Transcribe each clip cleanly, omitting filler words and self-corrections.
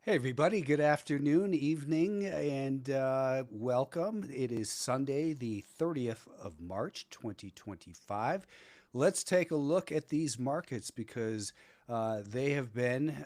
Hey, everybody. Good afternoon, evening, and welcome. It is Sunday, the 30th of March, 2025. Let's take a look at these markets because they have been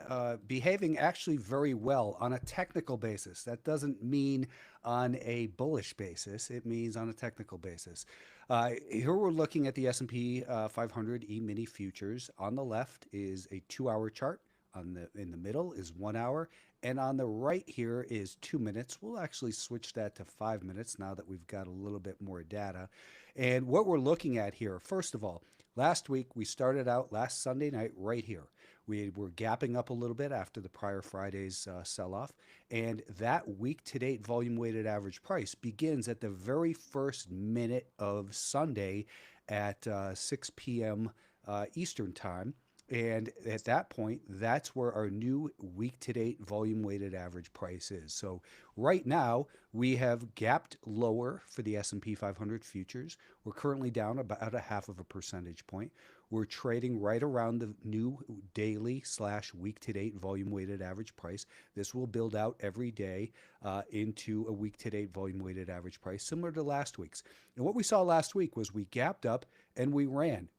behaving actually very well on a technical basis. That doesn't mean on a bullish basis. It means on a technical basis. Here we're looking at the S&P 500 E-mini futures. On the left is a 2-hour chart. In the middle is 1 hour, and on the right here is 2 minutes. We'll actually switch that to 5 minutes now that we've got a little bit more data. And what we're looking at here, first of all, last week we started out last Sunday night right here. We were gapping up a little bit after the prior Friday's sell-off, and that week-to-date volume-weighted average price begins at the very first minute of Sunday at 6 p.m. Eastern time. And at that point, that's where our new week to date volume weighted average price is. So right now, we have gapped lower for the S&P 500 futures. We're currently down about a half of a percentage point. We're trading right around the new daily slash week to date volume weighted average price. This will build out every day into a week to date volume weighted average price, similar to last week's. And what we saw last week was we gapped up and we ran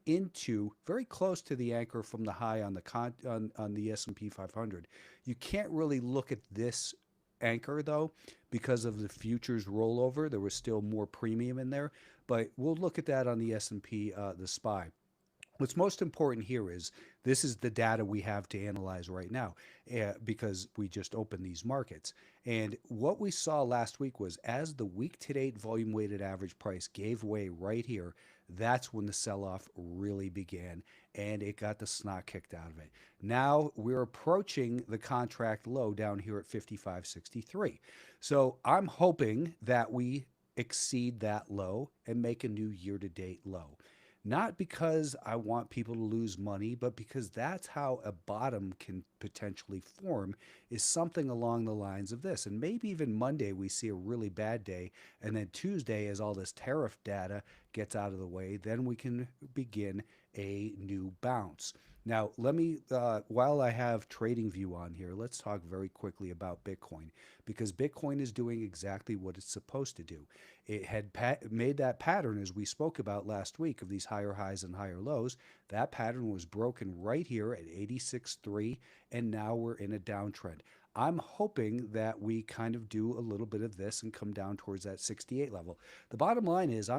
into very close to the anchor from the high on the S&P 500. You can't really look at this anchor though because of the futures rollover. There was still more premium in there, but we'll look at that on the S&P, the SPY. What's most important here is this is the data we have to analyze right now because we just opened these markets. And what we saw last week was as the week to date volume weighted average price gave way right here, that's when the sell-off really began and it got the snot kicked out of it. Now we're approaching the contract low down here at 55.63. So I'm hoping that we exceed that low and make a new year-to-date low. Not because I want people to lose money, but because that's how a bottom can potentially form, is something along the lines of this. And maybe even Monday we see a really bad day, and then Tuesday, as all this tariff data gets out of the way, then we can begin a new bounce. Now, let me, while I have TradingView on here, let's talk very quickly about Bitcoin because Bitcoin is doing exactly what it's supposed to do. It had made that pattern, as we spoke about last week, of these higher highs and higher lows. That pattern was broken right here at 86.3, and now we're in a downtrend. I'm hoping that we kind of do a little bit of this and come down towards that 68 level. The bottom line is I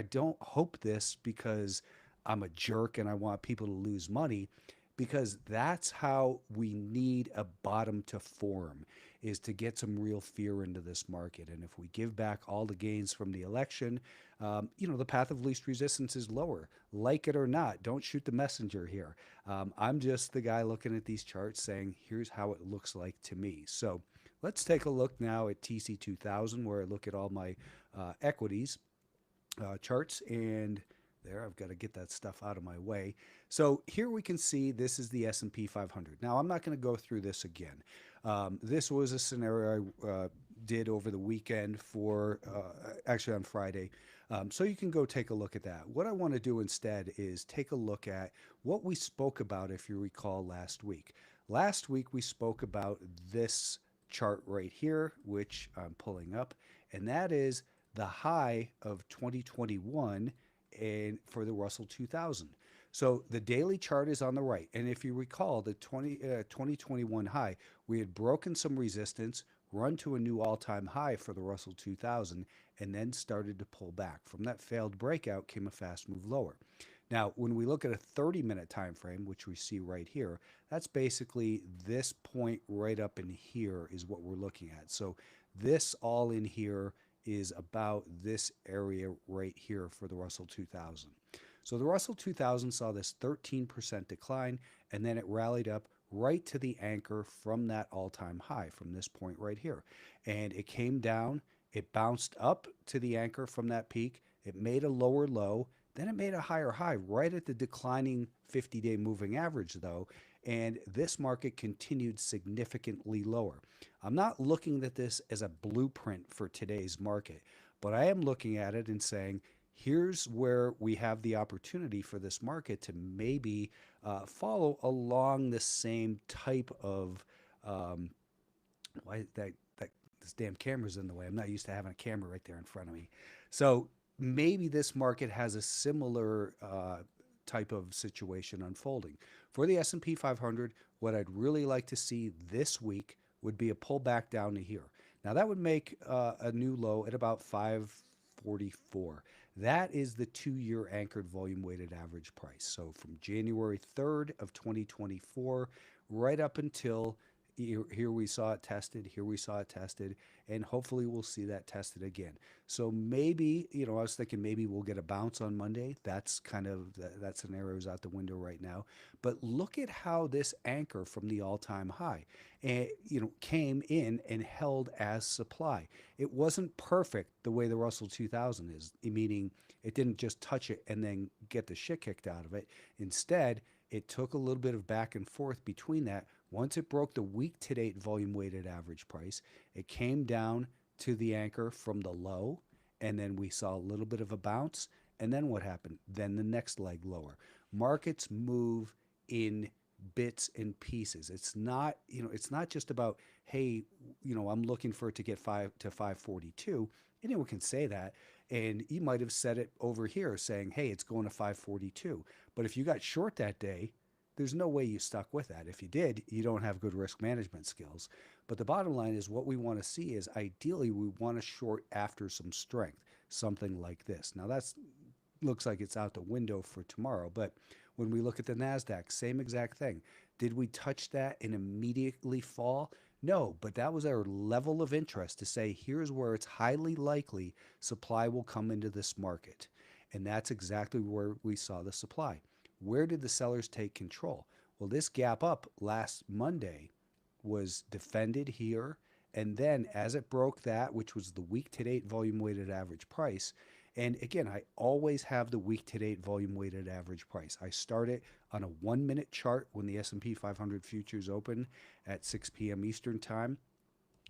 don't hope this because I'm a jerk and I want people to lose money, because that's how we need a bottom to form, is to get some real fear into this market. And if we give back all the gains from the election, the path of least resistance is lower. Like it or not, don't shoot the messenger here. I'm just the guy looking at these charts saying, here's how it looks like to me. So let's take a look now at TC2000, where I look at all my equities charts. And there, I've got to get that stuff out of my way. So here we can see this is the S&P 500. Now, I'm not going to go through this again. This was a scenario I did over the weekend for, actually on Friday. So you can go take a look at that. What I want to do instead is take a look at what we spoke about, if you recall, last week. Last week, we spoke about this chart right here, which I'm pulling up, and that is the high of 2021 and for the Russell 2000. So the daily chart is on the right. And if you recall, the 2021 high, we had broken some resistance, run to a new all-time high for the Russell 2000, and then started to pull back. From that failed breakout came a fast move lower. Now, when we look at a 30-minute time frame, which we see right here, that's basically this point right up in here is what we're looking at. So this all in here is about this area right here for the Russell 2000. So the Russell 2000 saw this 13% decline, and then it rallied up right to the anchor from that all-time high from this point right here. And it came down, it bounced up to the anchor from that peak, it made a lower low, then it made a higher high right at the declining 50-day moving average though, and this market continued significantly lower. I'm not looking at this as a blueprint for today's market, but I am looking at it and saying, Here's where we have the opportunity for this market to maybe follow along the same type of um, why that this damn camera's in the way. I'm not used to having a camera right there in front of me. So maybe this market has a similar type of situation unfolding. For the S&P 500, what I'd really like to see this week would be a pullback down to here. Now that would make a new low at about 544. That is the 2-year anchored volume weighted average price. So from January 3rd of 2024 right up until here we saw it tested, here we saw it tested, and hopefully we'll see that tested again. So maybe, I was thinking maybe we'll get a bounce on Monday. That's kind of, that scenario is out the window right now. But look at how this anchor from the all-time high, came in and held as supply. It wasn't perfect the way the Russell 2000 is, meaning it didn't just touch it and then get the shit kicked out of it. Instead, it took a little bit of back and forth between that. Once it broke the week to date volume weighted average price, it came down to the anchor from the low, and then we saw a little bit of a bounce. And then what happened? Then the next leg lower. Markets move in bits and pieces. It's not just about, hey, I'm looking for it to get 542. Anyone can say that. And you might have said it over here saying, hey, it's going to 542. But if you got short that day, there's no way you stuck with that. If you did, you don't have good risk management skills. But the bottom line is what we want to see is ideally we want to short after some strength, something like this. Now that's looks like it's out the window for tomorrow, but when we look at the NASDAQ, same exact thing. Did we touch that and immediately fall? No, but that was our level of interest to say, here's where it's highly likely supply will come into this market. And that's exactly where we saw the supply. Where did the sellers take control? Well, this gap up last Monday was defended here. And then as it broke that, which was the week to date volume weighted average price, and again, I always have the week to date volume weighted average price. I start it on a 1-minute chart when the S&P 500 futures open at 6 p.m. Eastern time,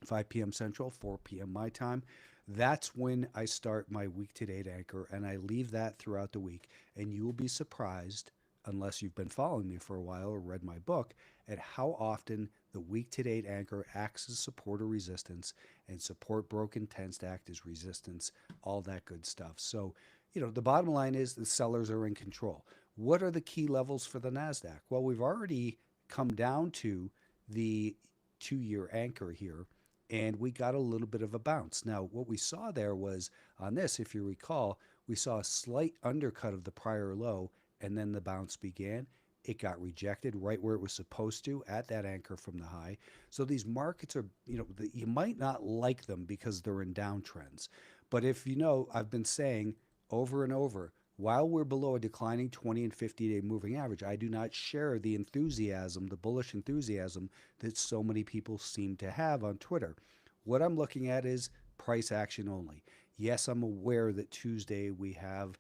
5 p.m. Central, 4 p.m. my time. That's when I start my week to date anchor, and I leave that throughout the week. And you will be surprised, unless you've been following me for a while or read my book, at how often the week to date anchor acts as support or resistance, and support broken tends to act as resistance, all that good stuff. So, the bottom line is the sellers are in control. What are the key levels for the NASDAQ? Well, we've already come down to the 2-year anchor here, and we got a little bit of a bounce. Now, what we saw there was on this, if you recall, we saw a slight undercut of the prior low, and then the bounce began. It got rejected right where it was supposed to at that anchor from the high. So these markets are, you might not like them because they're in downtrends. But if I've been saying over and over, while we're below a declining 20 and 50-day moving average, I do not share the enthusiasm, the bullish enthusiasm that so many people seem to have on Twitter. What I'm looking at is price action only. Yes, I'm aware that Tuesday we have,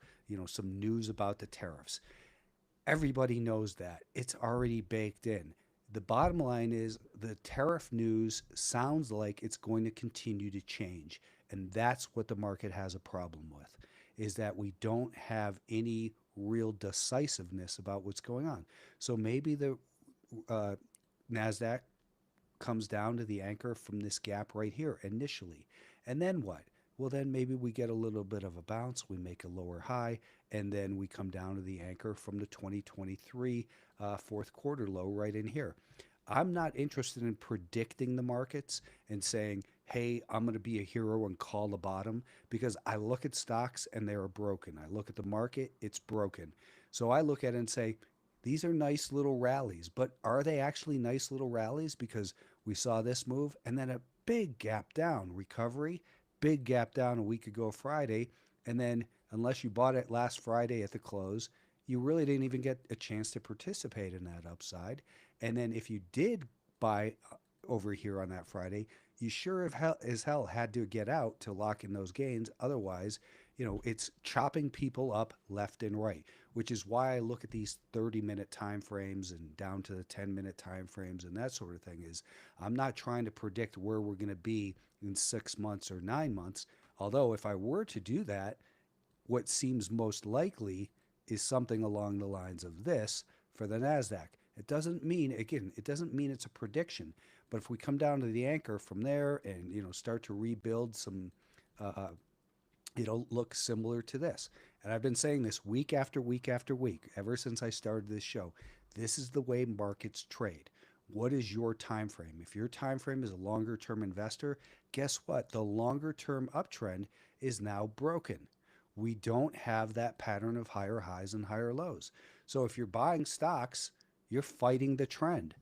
some news about the tariffs. Everybody knows that. It's already baked in. The bottom line is the tariff news sounds like it's going to continue to change. And that's what the market has a problem with, is that we don't have any real decisiveness about what's going on. So maybe the NASDAQ comes down to the anchor from this gap right here initially. And then what? Well, then maybe we get a little bit of a bounce, we make a lower high, and then we come down to the anchor from the 2023 fourth quarter low right in here. I'm not interested in predicting the markets and saying, hey, I'm going to be a hero and call the bottom, because I look at stocks and they're broken. I look at the market, it's broken. So I look at it and say, these are nice little rallies, but are they actually nice little rallies? Because we saw this move and then a big gap down, recovery, big gap down a week ago Friday, and then unless you bought it last Friday at the close, you really didn't even get a chance to participate in that upside. And then if you did buy over here on that Friday, you sure as hell had to get out to lock in those gains. Otherwise, it's chopping people up left and right, which is why I look at these 30-minute time frames and down to the 10-minute time frames and that sort of thing. Is I'm not trying to predict where we're going to be in 6 months or 9 months. Although if I were to do that, what seems most likely is something along the lines of this for the NASDAQ. It doesn't mean, again, it doesn't mean it's a prediction, but if we come down to the anchor from there and, start to rebuild some, uh, it'll look similar to this. And I've been saying this week after week after week, ever since I started this show. This is the way markets trade. What is your time frame? If your time frame is a longer term investor, guess what? The longer term uptrend is now broken. We don't have that pattern of higher highs and higher lows. So if you're buying stocks, you're fighting the trend.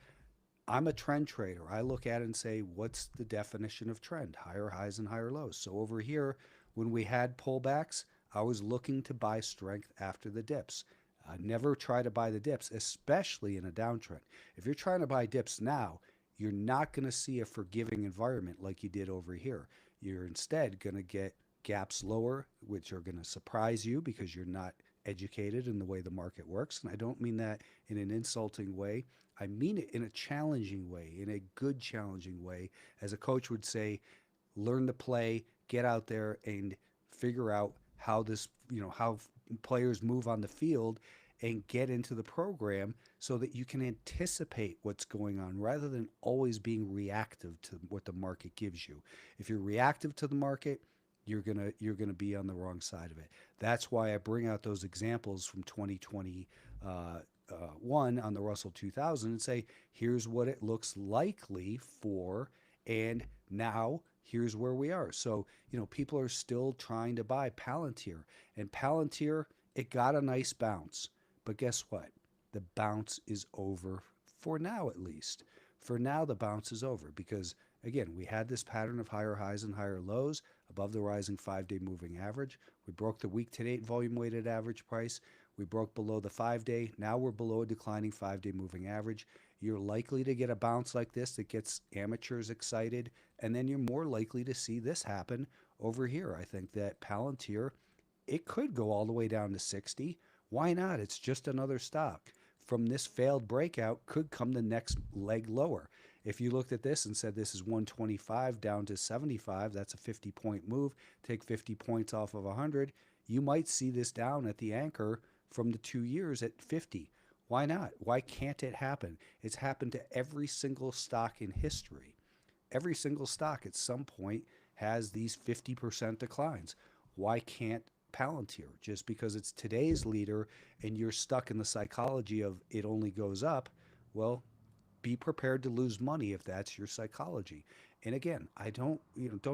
I'm a trend trader. I look at it and say, what's the definition of trend? Higher highs and higher lows. So over here, when we had pullbacks, I was looking to buy strength after the dips. I never try to buy the dips, especially in a downtrend. If you're trying to buy dips now, you're not going to see a forgiving environment like you did over here. You're instead going to get gaps lower, which are going to surprise you because you're not educated in the way the market works. And I don't mean that in an insulting way. I mean it in a challenging way, in a good challenging way. As a coach would say, learn to play, get out there and figure out how this, how players move on the field and get into the program so that you can anticipate what's going on rather than always being reactive to what the market gives you. If you're reactive to the market, you're gonna be on the wrong side of it. That's why I bring out those examples from 2021 on the Russell 2000 and say, here's what it looks likely for, and now here's where we are. So, people are still trying to buy Palantir, and Palantir, it got a nice bounce. But guess what? The bounce is over for now, at least. For now, the bounce is over because, again, we had this pattern of higher highs and higher lows above the rising 5-day moving average. We broke the week to date volume weighted average price. We broke below the 5-day. Now we're below a declining 5-day moving average. You're likely to get a bounce like this that gets amateurs excited, and then you're more likely to see this happen over here. I think that Palantir, it could go all the way down to 60. Why not? It's just another stock. From this failed breakout could come the next leg lower. If you looked at this and said this is 125 down to 75, that's a 50-point move. Take 50 points off of 100. You might see this down at the anchor from the 2 years at 50. Why not? Why can't it happen? It's happened to every single stock in history. Every single stock at some point has these 50% declines. Why can't Palantir? Just because it's today's leader and you're stuck in the psychology of it only goes up, well, be prepared to lose money if that's your psychology. And again, I don't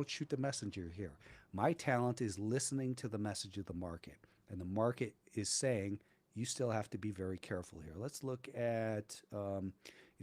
shoot the messenger here. My talent is listening to the message of the market, and the market is saying you still have to be very careful here. Let's look at,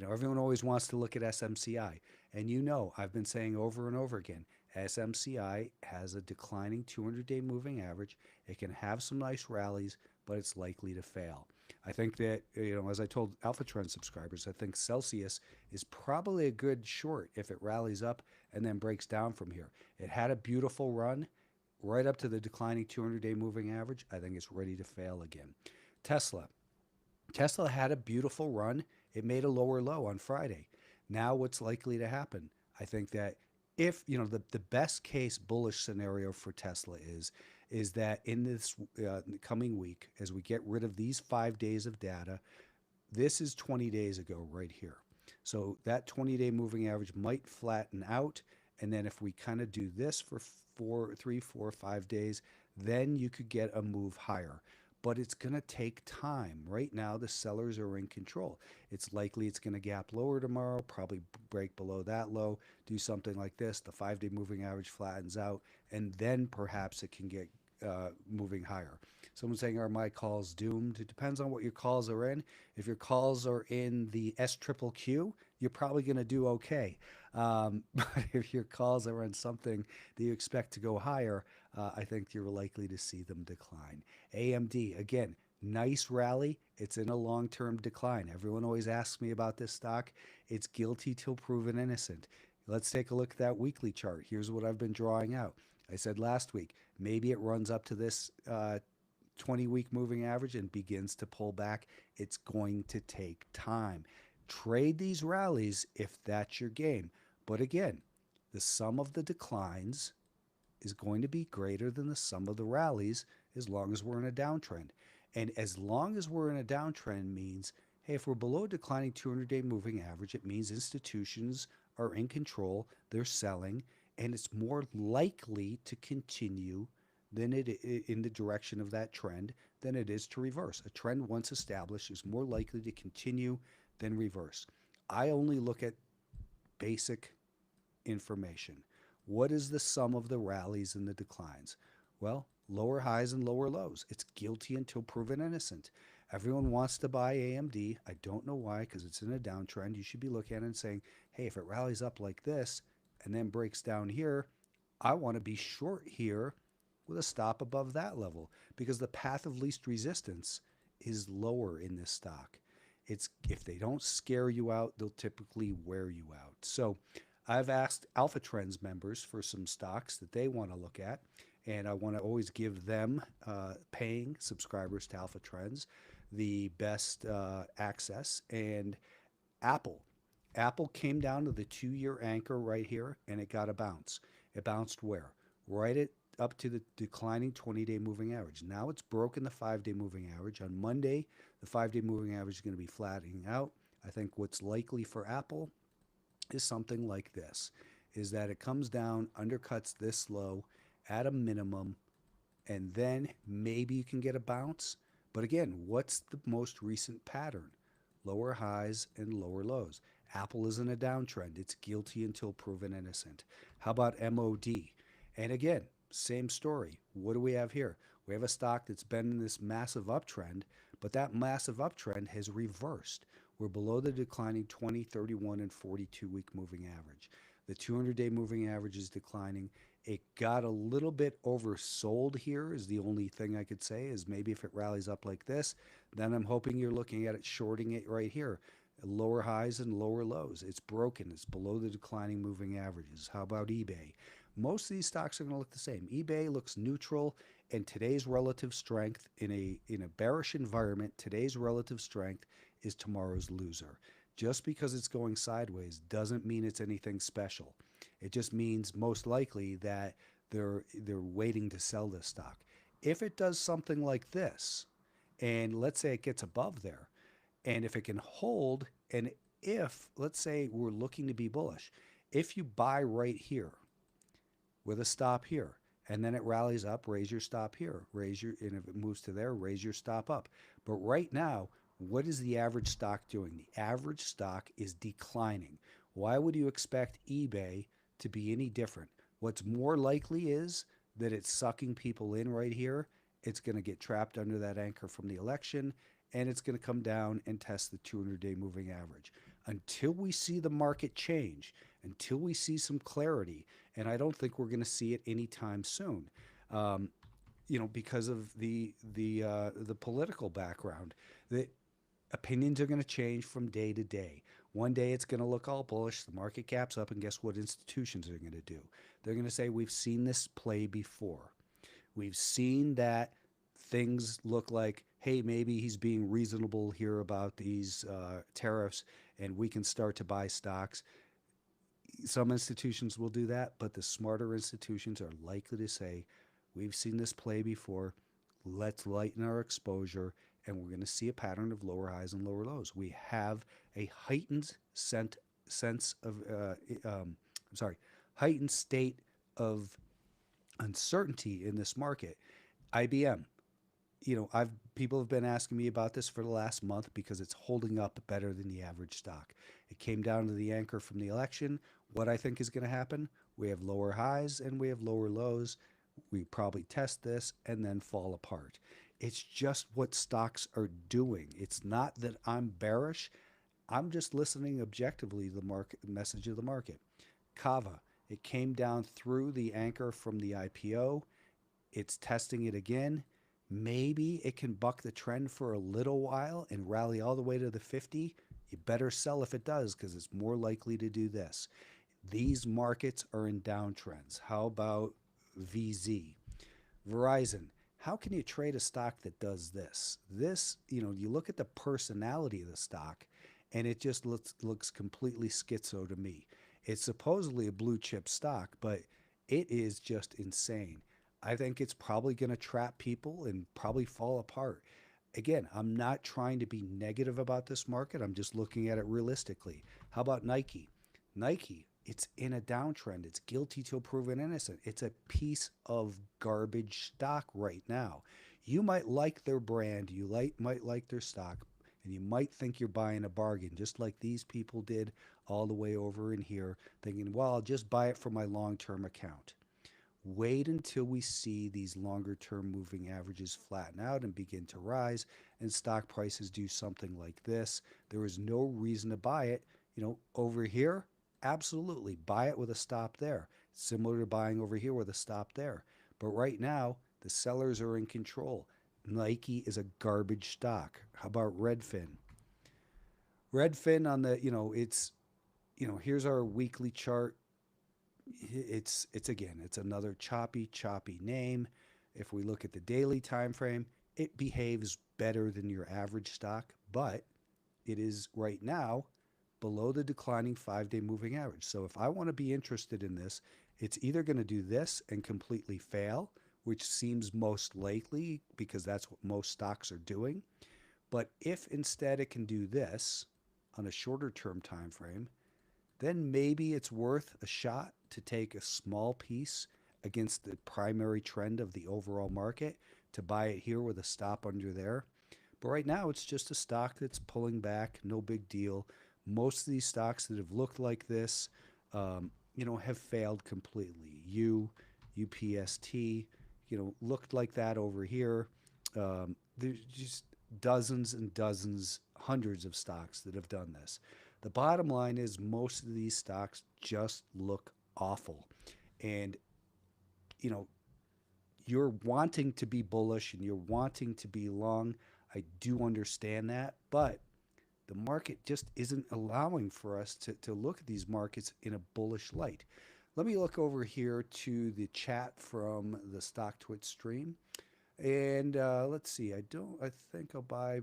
everyone always wants to look at SMCI, and I've been saying over and over again, SMCI has a declining 200-day moving average. It can have some nice rallies, but it's likely to fail. I think that, as I told Alpha Trend subscribers, I think Celsius is probably a good short if it rallies up and then breaks down from here. It had a beautiful run right up to the declining 200-day moving average. I think it's ready to fail again. Tesla. Tesla had a beautiful run. It made a lower low on Friday. Now what's likely to happen? I think that if, the best case bullish scenario for Tesla is that in this coming week, as we get rid of these 5 days of data, this is 20 days ago right here. So that 20-day moving average might flatten out. And then if we kind of do this for 3, 4, 5 days, then you could get a move higher. But it's going to take time. Right now, the sellers are in control. It's likely it's going to gap lower tomorrow, probably break below that low, do something like this. The 5-day moving average flattens out, and then perhaps it can get moving higher. Someone's saying, are my calls doomed? It depends on what your calls are in. If your calls are in the SQQQ, you're probably going to do okay. But if your calls are on something that you expect to go higher, I think you're likely to see them decline. AMD, again, nice rally. It's in a long-term decline. Everyone always asks me about this stock. It's guilty till proven innocent. Let's take a look at that weekly chart. Here's what I've been drawing out. I said last week, maybe it runs up to this 20-week moving average and begins to pull back. It's going to take time. Trade these rallies if that's your game. But again, the sum of the declines is going to be greater than the sum of the rallies as long as we're in a downtrend. And as long as we're in a downtrend means, hey, if we're below a declining 200-day moving average, it means institutions are in control, they're selling, and it's more likely to continue than it in the direction of that trend than it is to reverse. A trend once established is more likely to continue than reverse. I only look at basic information. What is the sum of the rallies and the declines? Well, lower highs and lower lows. It's guilty until proven innocent. Everyone wants to buy AMD. I don't know why, because it's in a downtrend. You should be looking at it and saying, hey, if it rallies up like this and then breaks down here, I want to be short here with a stop above that level because the path of least resistance is lower in this stock. It's if they don't scare you out, they'll typically wear you out. So I've asked Alpha Trends members for some stocks that they want to look at, and I want to always give them paying subscribers to Alpha Trends the best access. And Apple. Apple came down to the 2-year anchor right here, and it got a bounce. It bounced where? Right at up to the declining 20-day moving average. Now it's broken the 5-day moving average. On Monday, the 5-day moving average is going to be flattening out. I think what's likely for Apple is something like this, is that it comes down, undercuts this low at a minimum, and then maybe you can get a bounce. But again, what's the most recent pattern? Lower highs and lower lows. Apple is in a downtrend. It's guilty until proven innocent. How about MOD? And again, same story. What do we have here? We have a stock that's been in this massive uptrend, but that massive uptrend has reversed. We're below the declining 20, 31, and 42-week moving average. The 200-day moving average is declining. It got a little bit oversold here is the only thing I could say, is maybe if it rallies up like this, then I'm hoping you're looking at it shorting it right here. Lower highs and lower lows. It's broken. It's below the declining moving averages. How about eBay? Most of these stocks are going to look the same. eBay looks neutral, and today's relative strength in a bearish environment, today's relative strength is tomorrow's loser. Just because it's going sideways doesn't mean it's anything special. It just means most likely that they're waiting to sell this stock. If it does something like this, and let's say it gets above there, and if it can hold, and if, let's say we're looking to be bullish, if you buy right here with a stop here, and then it rallies up, raise your stop here, and if it moves to there, raise your stop up. But right now, what is the average stock doing? The average stock is declining. Why would you expect eBay to be any different? What's more likely is that it's sucking people in right here. It's going to get trapped under that anchor from the election, and it's going to come down and test the 200-day moving average. Until we see the market change, until we see some clarity, and I don't think we're going to see it anytime soon, because of the political background. The opinions are going to change from day to day. One day it's going to look all bullish, the market cap's up, and guess what institutions are going to do? They're going to say, we've seen this play before. We've seen that things look like, hey, maybe he's being reasonable here about these tariffs, and we can start to buy stocks. Some institutions will do that, but the smarter institutions are likely to say, we've seen this play before, let's lighten our exposure, and we're going to see a pattern of lower highs and lower lows. We have a heightened heightened state of uncertainty in this market. IBM, people have been asking me about this for the last month because it's holding up better than the average stock. It came down to the anchor from the election. What I think is going to happen, we have lower highs and we have lower lows. We probably test this and then fall apart. It's just what stocks are doing. It's not that I'm bearish. I'm just listening objectively to the market message of the market. Kava, it came down through the anchor from the IPO. It's testing it again. Maybe it can buck the trend for a little while and rally all the way to the 50. You better sell if it does, because it's more likely to do this. These markets are in downtrends. How about VZ? Verizon. How can you trade a stock that does this? You look at the personality of the stock, and it just looks completely schizo to me. It's supposedly a blue chip stock, but it is just insane. I think it's probably going to trap people and probably fall apart. Again, I'm not trying to be negative about this market. I'm just looking at it realistically. How about Nike? Nike, it's in a downtrend. It's guilty till proven innocent. It's a piece of garbage stock right now. You might like their brand, might like their stock, and you might think you're buying a bargain, just like these people did all the way over in here, thinking, well, I'll just buy it for my long term account. Wait until we see these longer term moving averages flatten out and begin to rise and stock prices do something like this. There is no reason to buy it. Over here, absolutely buy it with a stop there. Similar to buying over here with a stop there. But right now, the sellers are in control. Nike is a garbage stock. How about Redfin? Redfin on the, here's our weekly chart. It's again, it's another choppy name. If we look at the daily time frame, it behaves better than your average stock, but it is right now below the declining 5-day moving average. So if I want to be interested in this, it's either going to do this and completely fail, which seems most likely because that's what most stocks are doing. But if instead it can do this on a shorter term time frame, then maybe it's worth a shot to take a small piece against the primary trend of the overall market to buy it here with a stop under there. But right now, it's just a stock that's pulling back, no big deal. Most of these stocks that have looked like this, have failed completely. UPST, looked like that over here. There's just dozens and dozens, hundreds of stocks that have done this. The bottom line is most of these stocks just look awful. And, you know, you're wanting to be bullish and you're wanting to be long. I do understand that, but the market just isn't allowing for us to look at these markets in a bullish light. Let me look over here to the chat from the Stock Twitch stream. And let's see. I think I'll buy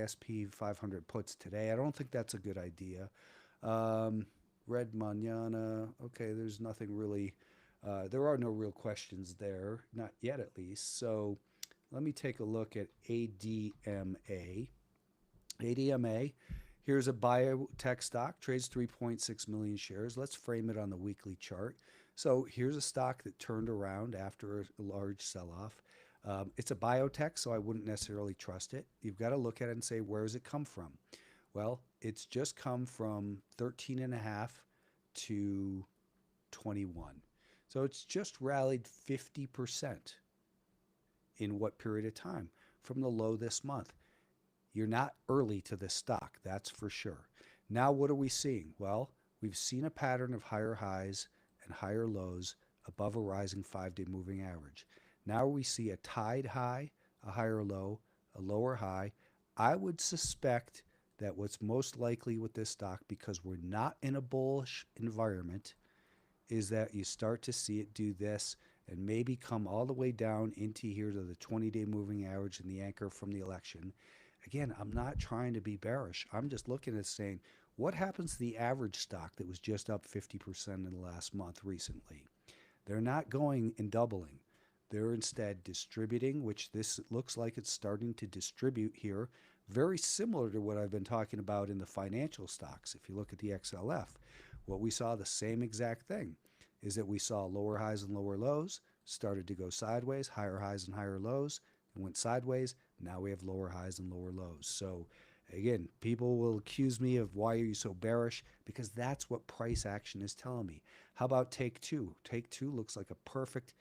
SP 500 puts today. I don't think that's a good idea. Red Manana. Okay, there's nothing really. There are no real questions there, not yet at least. So let me take a look at ADMA. ADMA, here's a biotech stock, trades 3.6 million shares. Let's frame it on the weekly chart. So here's a stock that turned around after a large sell-off. It's a biotech, so I wouldn't necessarily trust it. You've got to look at it and say, where does it come from? Well, it's just come from 13.5 to 21. So it's just rallied 50% in what period of time from the low this month. You're not early to this stock, that's for sure. Now, what are we seeing? Well, we've seen a pattern of higher highs and higher lows above a rising 5-day moving average. Now we see a tide high, a higher low, a lower high. I would suspect that what's most likely with this stock, because we're not in a bullish environment, is that you start to see it do this and maybe come all the way down into here to the 20-day moving average and the anchor from the election. Again, I'm not trying to be bearish. I'm just looking at saying, what happens to the average stock that was just up 50% in the last month recently? They're not going and doubling. They're instead distributing, which this looks like it's starting to distribute here, very similar to what I've been talking about in the financial stocks. If you look at the XLF, what we saw, the same exact thing, is that we saw lower highs and lower lows, started to go sideways, higher highs and higher lows, and went sideways. Now we have lower highs and lower lows. So again, people will accuse me of why are you so bearish? Because that's what price action is telling me. How about Take Two? Take Two looks like a perfect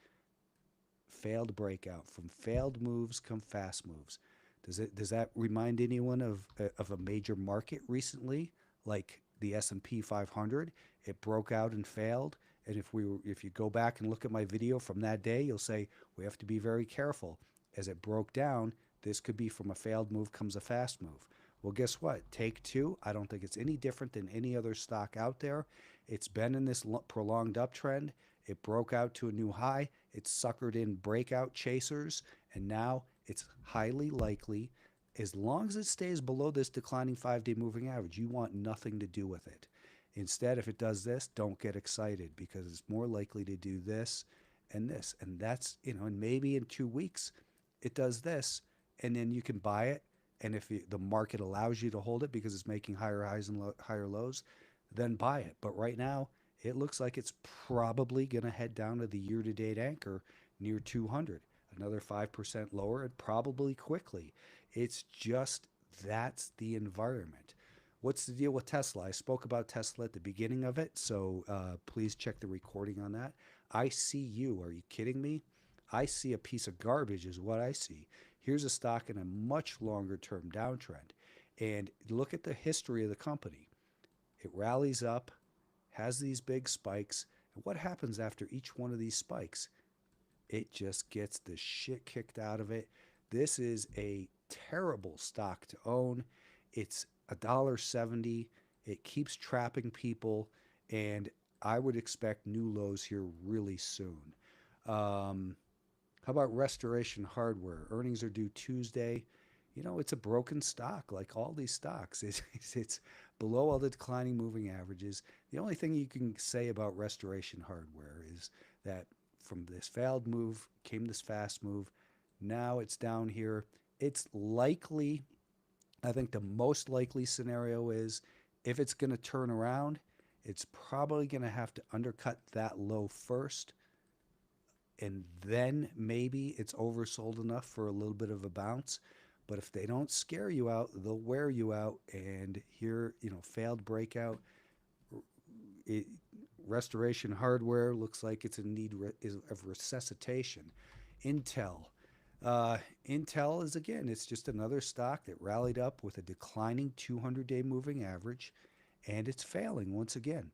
failed breakout. From failed moves come fast moves. Does that remind anyone of a major market recently, like the S&P 500? It broke out and failed. And if you go back and look at my video from that day, you'll say we have to be very careful. As it broke down, this could be from a failed move comes a fast move. Well, guess what? Take Two, I don't think it's any different than any other stock out there. It's been in this prolonged uptrend. It broke out to a new high. It suckered in breakout chasers, and now it's highly likely, as long as it stays below this declining 5-day moving average, you want nothing to do with it. Instead, if it does this, don't get excited because it's more likely to do this and this. And that's, and maybe in 2 weeks it does this, and then you can buy it. And if the market allows you to hold it because it's making higher highs and higher lows, then buy it. But right now, it looks like it's probably going to head down to the year to date anchor near 200, another 5% lower, and probably quickly. It's just that's the environment. What's the deal with Tesla? I spoke about Tesla at the beginning of it, so please check the recording on that. I see you. Are you kidding me? I see a piece of garbage, is what I see. Here's a stock in a much longer term downtrend. And look at the history of the company. It rallies up, has these big spikes. And what happens after each one of these spikes? It just gets the shit kicked out of it. This is a terrible stock to own. It's $1.70. It keeps trapping people, and I would expect new lows here really soon. How about Restoration Hardware? Earnings are due Tuesday. It's a broken stock, like all these stocks. It's below all the declining moving averages. The only thing you can say about Restoration Hardware is that from this failed move came this fast move. Now it's down here. It's likely, I think the most likely scenario is if it's going to turn around, it's probably going to have to undercut that low first, and then maybe it's oversold enough for a little bit of a bounce. But if they don't scare you out, they'll wear you out. And here, failed breakout. It, Restoration Hardware looks like it's in need of resuscitation. Intel. Intel is, again, it's just another stock that rallied up with a declining 200-day moving average, and it's failing once again.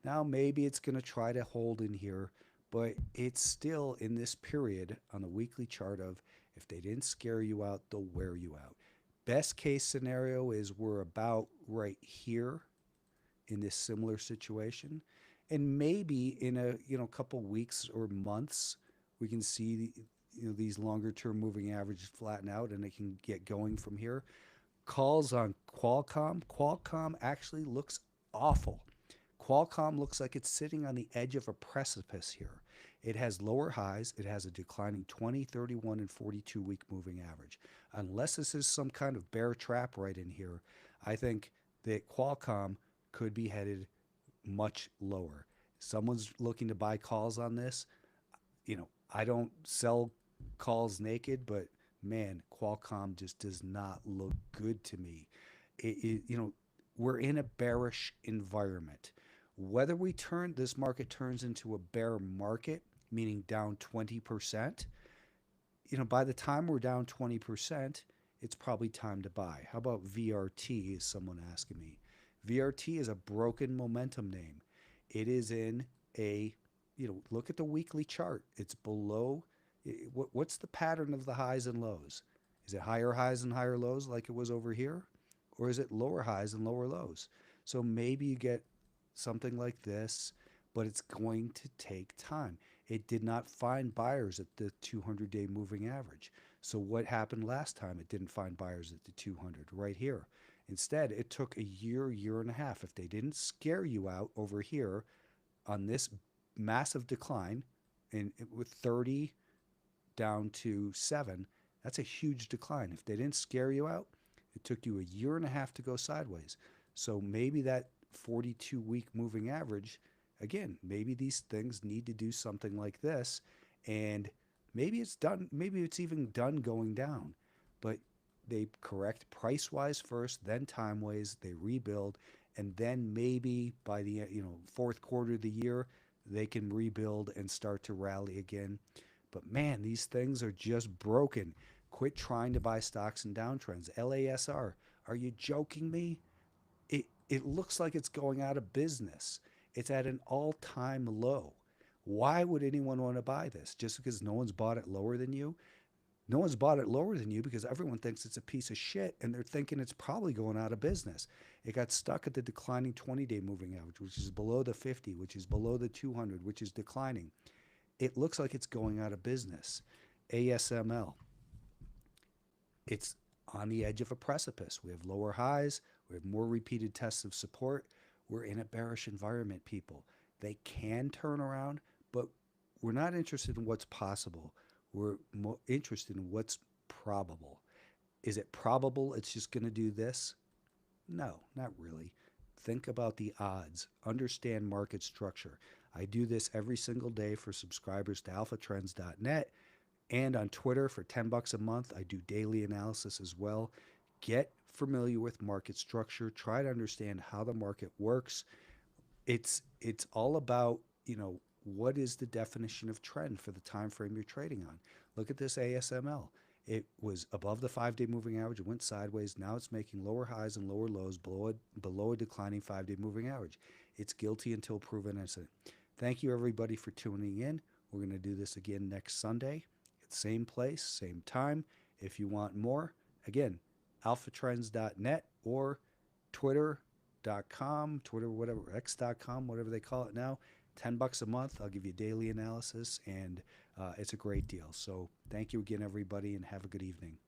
Now, maybe it's going to try to hold in here, but it's still in this period on the weekly chart of if they didn't scare you out, they'll wear you out. Best case scenario is we're about right here in this similar situation. And maybe in a couple weeks or months, we can see these longer term moving averages flatten out and it can get going from here. Calls on Qualcomm. Qualcomm actually looks awful. Qualcomm looks like it's sitting on the edge of a precipice here. It has lower highs. It has a declining 20, 31, and 42-week moving average. Unless this is some kind of bear trap right in here, I think that Qualcomm could be headed much lower. Someone's looking to buy calls on this. I don't sell calls naked, but man, Qualcomm just does not look good to me. We're in a bearish environment. Whether this market turns into a bear market, meaning down 20%, by the time we're down 20%, it's probably time to buy. How about VRT, is someone asking me. VRT is a broken momentum name. It is in look at the weekly chart. It's below. What's the pattern of the highs and lows? Is it higher highs and higher lows like it was over here? Or is it lower highs and lower lows? So maybe you get something like this, but it's going to take time. It did not find buyers at the 200-day moving average. So what happened last time? It didn't find buyers at the 200 right here. Instead, it took a year and a half. If they didn't scare you out over here on this massive decline, and with 30 down to 7, that's a huge decline. If they didn't scare you out, it took you a year and a half to go sideways. So maybe that 42-week moving average, again, maybe these things need to do something like this, and maybe it's done. Maybe it's even done going down, but they correct price-wise first, then time-wise, they rebuild, and then maybe by the fourth quarter of the year, they can rebuild and start to rally again. But man, these things are just broken. Quit trying to buy stocks in downtrends. LASR, are you joking me? It looks like it's going out of business. It's at an all-time low. Why would anyone want to buy this? Just because no one's bought it lower than you? No one's bought it lower than you because everyone thinks it's a piece of shit, and they're thinking it's probably going out of business. It got stuck at the declining 20-day moving average, which is below the 50, which is below the 200, which is declining. It looks like it's going out of business. ASML, it's on the edge of a precipice. We have lower highs. We have more repeated tests of support. We're in a bearish environment, people. They can turn around, but we're not interested in what's possible. We're interested in what's probable. Is it probable it's just going to do this? No, not really. Think about the odds. Understand market structure. I do this every single day for subscribers to alphatrends.net and on Twitter for 10 bucks a month. I do daily analysis as well. Get familiar with market structure. Try to understand how the market works. It's all about, what is the definition of trend for the time frame you're trading on. Look at this ASML. It was above the 5-day moving average. It went sideways. Now it's making lower highs and lower lows below a declining 5-day moving average. It's guilty until proven innocent. Thank you, everybody, for tuning in. We're going to do this again next Sunday. Same place, same time. If you want more, again, alphatrends.net or twitter.com, Twitter, whatever, x.com, whatever they call it now. 10 bucks a month. I'll give you daily analysis, and it's a great deal. So thank you again, everybody, and have a good evening.